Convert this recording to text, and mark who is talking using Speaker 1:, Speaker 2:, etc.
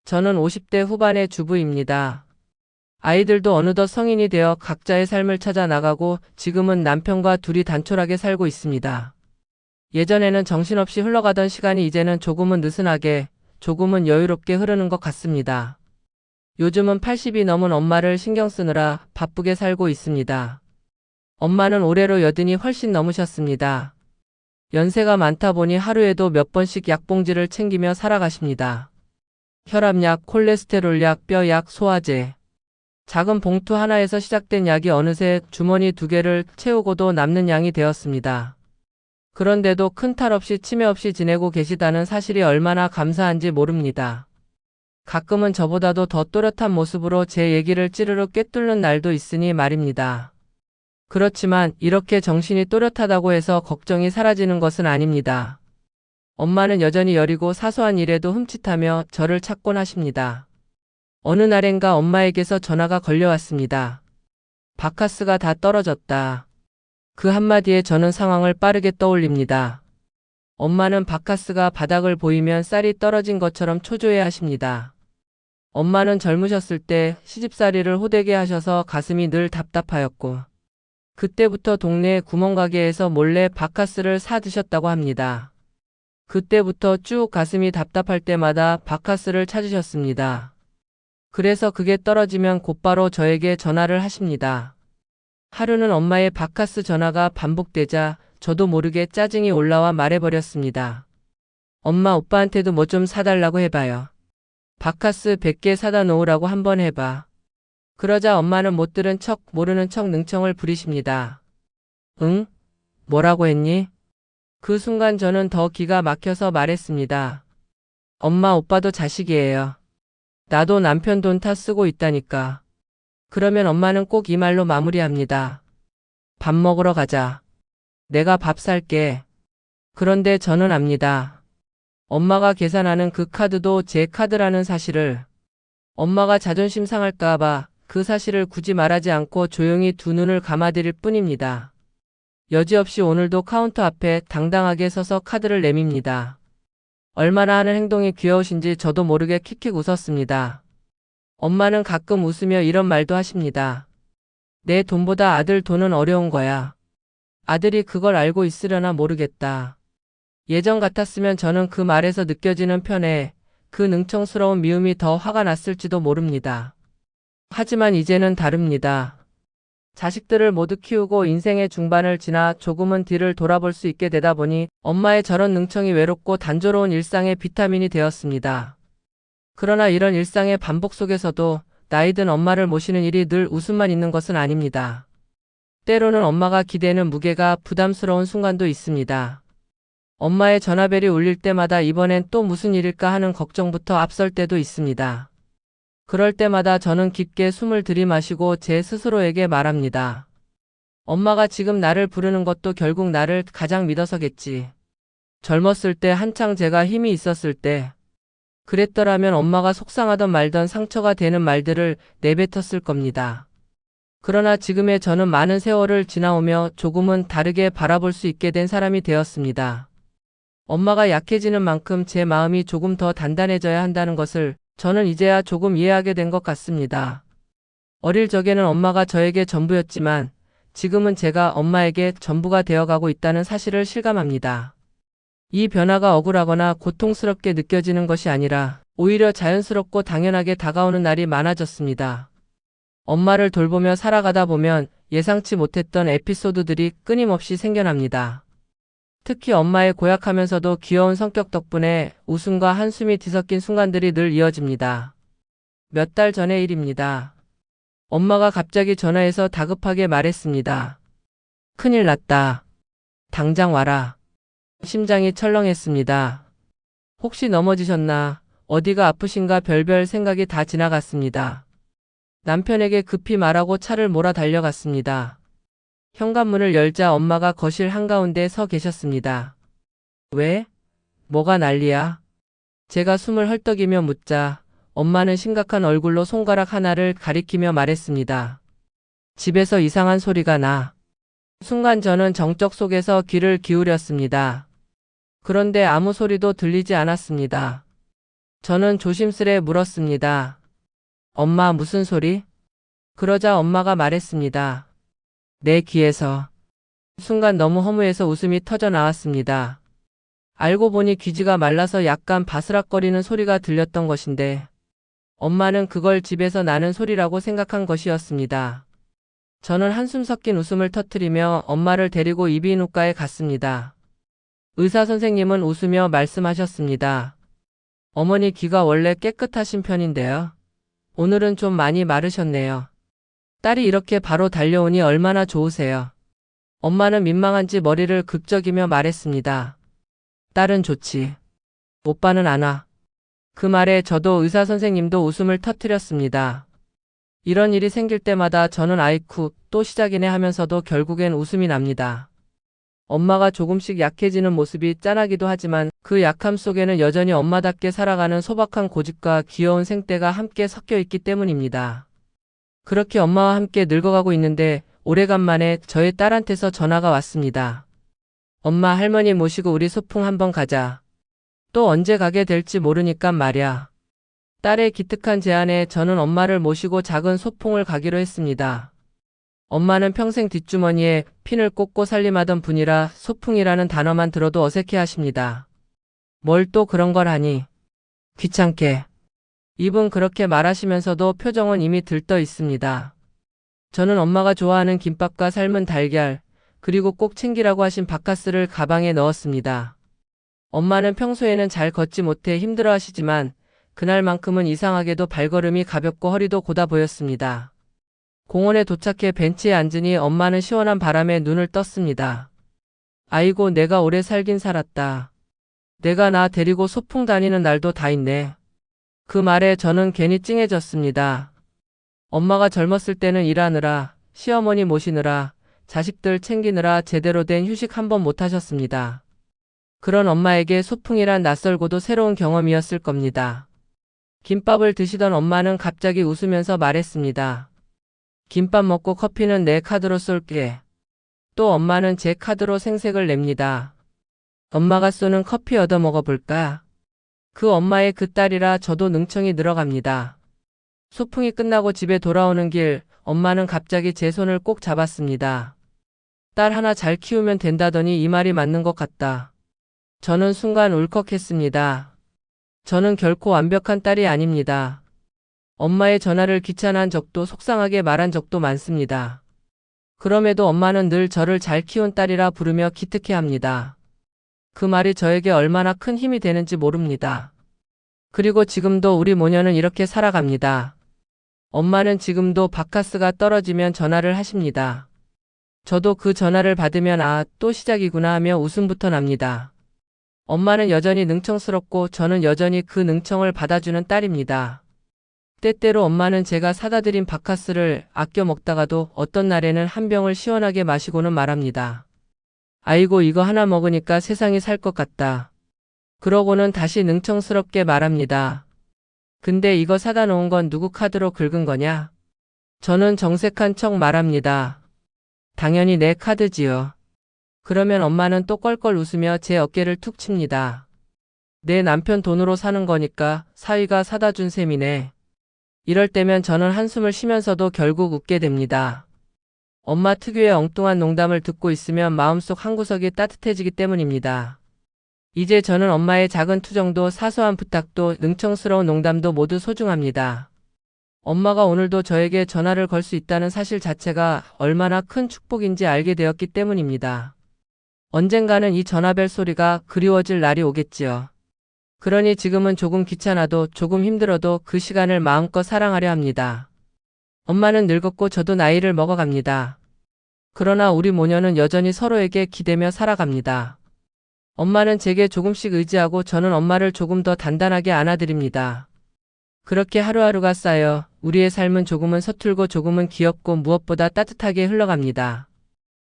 Speaker 1: 저는 50대 후반의 주부입니다. 아이들도 어느덧 성인이 되어 각자의 삶을 찾아 나가고 지금은 남편과 둘이 단촐하게 살고 있습니다. 예전에는 정신없이 흘러가던 시간이 이제는 조금은 느슨하게, 조금은 여유롭게 흐르는 것 같습니다. 요즘은 80이 넘은 엄마를 신경 쓰느라 바쁘게 살고 있습니다. 엄마는 올해로 여든이 훨씬 넘으셨습니다. 연세가 많다 보니 하루에도 몇 번씩 약봉지를 챙기며 살아가십니다. 혈압약, 콜레스테롤약, 뼈약, 소화제. 작은 봉투 하나에서 시작된 약이 어느새 주머니 2개를 채우고도 남는 양이 되었습니다. 그런데도 큰 탈 없이 치매 없이 지내고 계시다는 사실이 얼마나 감사한지 모릅니다. 가끔은 저보다도 더 또렷한 모습으로 제 얘기를 찌르르 꿰뚫는 날도 있으니 말입니다. 그렇지만 이렇게 정신이 또렷하다고 해서 걱정이 사라지는 것은 아닙니다. 엄마는 여전히 여리고 사소한 일에도 흠칫하며 저를 찾곤 하십니다. 어느 날엔가 엄마에게서 전화가 걸려왔습니다. 바카스가 다 떨어졌다. 그 한마디에 저는 상황을 빠르게 떠올립니다. 엄마는 바카스가 바닥을 보이면 쌀이 떨어진 것처럼 초조해 하십니다. 엄마는 젊으셨을 때 시집살이를 호되게 하셔서 가슴이 늘 답답하였고, 그때부터 동네 구멍가게에서 몰래 바카스를 사 드셨다고 합니다. 그때부터 쭉 가슴이 답답할 때마다 바카스를 찾으셨습니다. 그래서 그게 떨어지면 곧바로 저에게 전화를 하십니다. 하루는 엄마의 바카스 전화가 반복되자 저도 모르게 짜증이 올라와 말해버렸습니다. 엄마, 오빠한테도 뭐 좀 사달라고 해봐요. 바카스 100개 사다 놓으라고 한번 해봐. 그러자 엄마는 못 들은 척 모르는 척 능청을 부리십니다. 응? 뭐라고 했니? 그 순간 저는 더 기가 막혀서 말했습니다. 엄마, 오빠도 자식이에요. 나도 남편 돈 다 쓰고 있다니까. 그러면 엄마는 꼭 이 말로 마무리합니다. 밥 먹으러 가자. 내가 밥 살게. 그런데 저는 압니다. 엄마가 계산하는 그 카드도 제 카드라는 사실을. 엄마가 자존심 상할까봐 그 사실을 굳이 말하지 않고 조용히 두 눈을 감아드릴 뿐입니다. 여지없이 오늘도 카운터 앞에 당당하게 서서 카드를 내밉니다. 얼마나 하는 행동이 귀여우신지 저도 모르게 킥킥 웃었습니다. 엄마는 가끔 웃으며 이런 말도 하십니다. 내 돈보다 아들 돈은 어려운 거야. 아들이 그걸 알고 있으려나 모르겠다. 예전 같았으면 저는 그 말에서 느껴지는 편에 그 능청스러운 미움이 더 화가 났을지도 모릅니다. 하지만 이제는 다릅니다. 자식들을 모두 키우고 인생의 중반을 지나 조금은 뒤를 돌아볼 수 있게 되다 보니 엄마의 저런 능청이 외롭고 단조로운 일상의 비타민이 되었습니다. 그러나 이런 일상의 반복 속에서도 나이든 엄마를 모시는 일이 늘 웃음만 있는 것은 아닙니다. 때로는 엄마가 기대는 무게가 부담스러운 순간도 있습니다. 엄마의 전화벨이 울릴 때마다 이번엔 또 무슨 일일까 하는 걱정부터 앞설 때도 있습니다. 그럴 때마다 저는 깊게 숨을 들이마시고 제 스스로에게 말합니다. 엄마가 지금 나를 부르는 것도 결국 나를 가장 믿어서겠지. 젊었을 때 한창 제가 힘이 있었을 때 그랬더라면 엄마가 속상하던 말던 상처가 되는 말들을 내뱉었을 겁니다. 그러나 지금의 저는 많은 세월을 지나오며 조금은 다르게 바라볼 수 있게 된 사람이 되었습니다. 엄마가 약해지는 만큼 제 마음이 조금 더 단단해져야 한다는 것을 저는 이제야 조금 이해하게 된 것 같습니다. 어릴 적에는 엄마가 저에게 전부였지만 지금은 제가 엄마에게 전부가 되어가고 있다는 사실을 실감합니다. 이 변화가 억울하거나 고통스럽게 느껴지는 것이 아니라 오히려 자연스럽고 당연하게 다가오는 날이 많아졌습니다. 엄마를 돌보며 살아가다 보면 예상치 못했던 에피소드들이 끊임없이 생겨납니다. 특히 엄마의 고약하면서도 귀여운 성격 덕분에 웃음과 한숨이 뒤섞인 순간들이 늘 이어집니다. 몇 달 전의 일입니다. 엄마가 갑자기 전화해서 다급하게 말했습니다. 큰일 났다. 당장 와라. 심장이 철렁했습니다. 혹시 넘어지셨나, 어디가 아프신가 별별 생각이 다 지나갔습니다. 남편에게 급히 말하고 차를 몰아 달려갔습니다. 현관문을 열자 엄마가 거실 한가운데 서 계셨습니다. 왜? 뭐가 난리야? 제가 숨을 헐떡이며 묻자 엄마는 심각한 얼굴로 손가락 하나를 가리키며 말했습니다. 집에서 이상한 소리가 나. 순간 저는 정적 속에서 귀를 기울였습니다. 그런데 아무 소리도 들리지 않았습니다. 저는 조심스레 물었습니다. 엄마 무슨 소리? 그러자 엄마가 말했습니다. 내 귀에서. 순간 너무 허무해서 웃음이 터져 나왔습니다. 알고 보니 귀지가 말라서 약간 바스락거리는 소리가 들렸던 것인데 엄마는 그걸 집에서 나는 소리라고 생각한 것이었습니다. 저는 한숨 섞인 웃음을 터뜨리며 엄마를 데리고 이비인후과에 갔습니다. 의사 선생님은 웃으며 말씀하셨습니다. 어머니 귀가 원래 깨끗하신 편인데요. 오늘은 좀 많이 마르셨네요. 딸이 이렇게 바로 달려오니 얼마나 좋으세요. 엄마는 민망한지 머리를 극적이며 말했습니다. 딸은 좋지. 오빠는 안 와. 그 말에 저도 의사 선생님도 웃음을 터뜨렸습니다. 이런 일이 생길 때마다 저는 아이쿠 또 시작이네 하면서도 결국엔 웃음이 납니다. 엄마가 조금씩 약해지는 모습이 짠하기도 하지만 그 약함 속에는 여전히 엄마답게 살아가는 소박한 고집과 귀여운 생때가 함께 섞여 있기 때문입니다. 그렇게 엄마와 함께 늙어가고 있는데 오래간만에 저희 딸한테서 전화가 왔습니다. 엄마 할머니 모시고 우리 소풍 한번 가자. 또 언제 가게 될지 모르니까 말야. 딸의 기특한 제안에 저는 엄마를 모시고 작은 소풍을 가기로 했습니다. 엄마는 평생 뒷주머니에 핀을 꽂고 살림하던 분이라 소풍이라는 단어만 들어도 어색해 하십니다. 뭘 또 그런 걸 하니? 귀찮게. 입은 그렇게 말하시면서도 표정은 이미 들떠 있습니다. 저는 엄마가 좋아하는 김밥과 삶은 달걀, 그리고 꼭 챙기라고 하신 바카스를 가방에 넣었습니다. 엄마는 평소에는 잘 걷지 못해 힘들어 하시지만 그날만큼은 이상하게도 발걸음이 가볍고 허리도 고다 보였습니다. 공원에 도착해 벤치에 앉으니 엄마는 시원한 바람에 눈을 떴습니다. 아이고 내가 오래 살긴 살았다. 내가 나 데리고 소풍 다니는 날도 다 있네. 그 말에 저는 괜히 찡해졌습니다. 엄마가 젊었을 때는 일하느라, 시어머니 모시느라, 자식들 챙기느라 제대로 된 휴식 한 번 못 하셨습니다. 그런 엄마에게 소풍이란 낯설고도 새로운 경험이었을 겁니다. 김밥을 드시던 엄마는 갑자기 웃으면서 말했습니다. 김밥 먹고 커피는 내 카드로 쏠게. 또 엄마는 제 카드로 생색을 냅니다. 엄마가 쏘는 커피 얻어 먹어볼까? 그 엄마의 그 딸이라 저도 능청이 늘어갑니다. 소풍이 끝나고 집에 돌아오는 길, 엄마는 갑자기 제 손을 꼭 잡았습니다. 딸 하나 잘 키우면 된다더니 이 말이 맞는 것 같다. 저는 순간 울컥했습니다. 저는 결코 완벽한 딸이 아닙니다. 엄마의 전화를 귀찮아한 적도 속상하게 말한 적도 많습니다. 그럼에도 엄마는 늘 저를 잘 키운 딸이라 부르며 기특해합니다. 그 말이 저에게 얼마나 큰 힘이 되는지 모릅니다. 그리고 지금도 우리 모녀는 이렇게 살아갑니다. 엄마는 지금도 바카스가 떨어지면 전화를 하십니다. 저도 그 전화를 받으면 아, 또 시작이구나 하며 웃음부터 납니다. 엄마는 여전히 능청스럽고 저는 여전히 그 능청을 받아주는 딸입니다. 때때로 엄마는 제가 사다 드린 바카스를 아껴 먹다가도 어떤 날에는 한 병을 시원하게 마시고는 말합니다. 아이고 이거 하나 먹으니까 세상이 살 것 같다. 그러고는 다시 능청스럽게 말합니다. 근데 이거 사다 놓은 건 누구 카드로 긁은 거냐? 저는 정색한 척 말합니다. 당연히 내 카드지요. 그러면 엄마는 또 껄껄 웃으며 제 어깨를 툭 칩니다. 내 남편 돈으로 사는 거니까 사위가 사다 준 셈이네. 이럴 때면 저는 한숨을 쉬면서도 결국 웃게 됩니다. 엄마 특유의 엉뚱한 농담을 듣고 있으면 마음속 한구석이 따뜻해지기 때문입니다. 이제 저는 엄마의 작은 투정도 사소한 부탁도 능청스러운 농담도 모두 소중합니다. 엄마가 오늘도 저에게 전화를 걸 수 있다는 사실 자체가 얼마나 큰 축복인지 알게 되었기 때문입니다. 언젠가는 이 전화벨 소리가 그리워질 날이 오겠지요. 그러니 지금은 조금 귀찮아도 조금 힘들어도 그 시간을 마음껏 사랑하려 합니다. 엄마는 늙었고 저도 나이를 먹어갑니다. 그러나 우리 모녀는 여전히 서로에게 기대며 살아갑니다. 엄마는 제게 조금씩 의지하고 저는 엄마를 조금 더 단단하게 안아드립니다. 그렇게 하루하루가 쌓여 우리의 삶은 조금은 서툴고 조금은 귀엽고 무엇보다 따뜻하게 흘러갑니다.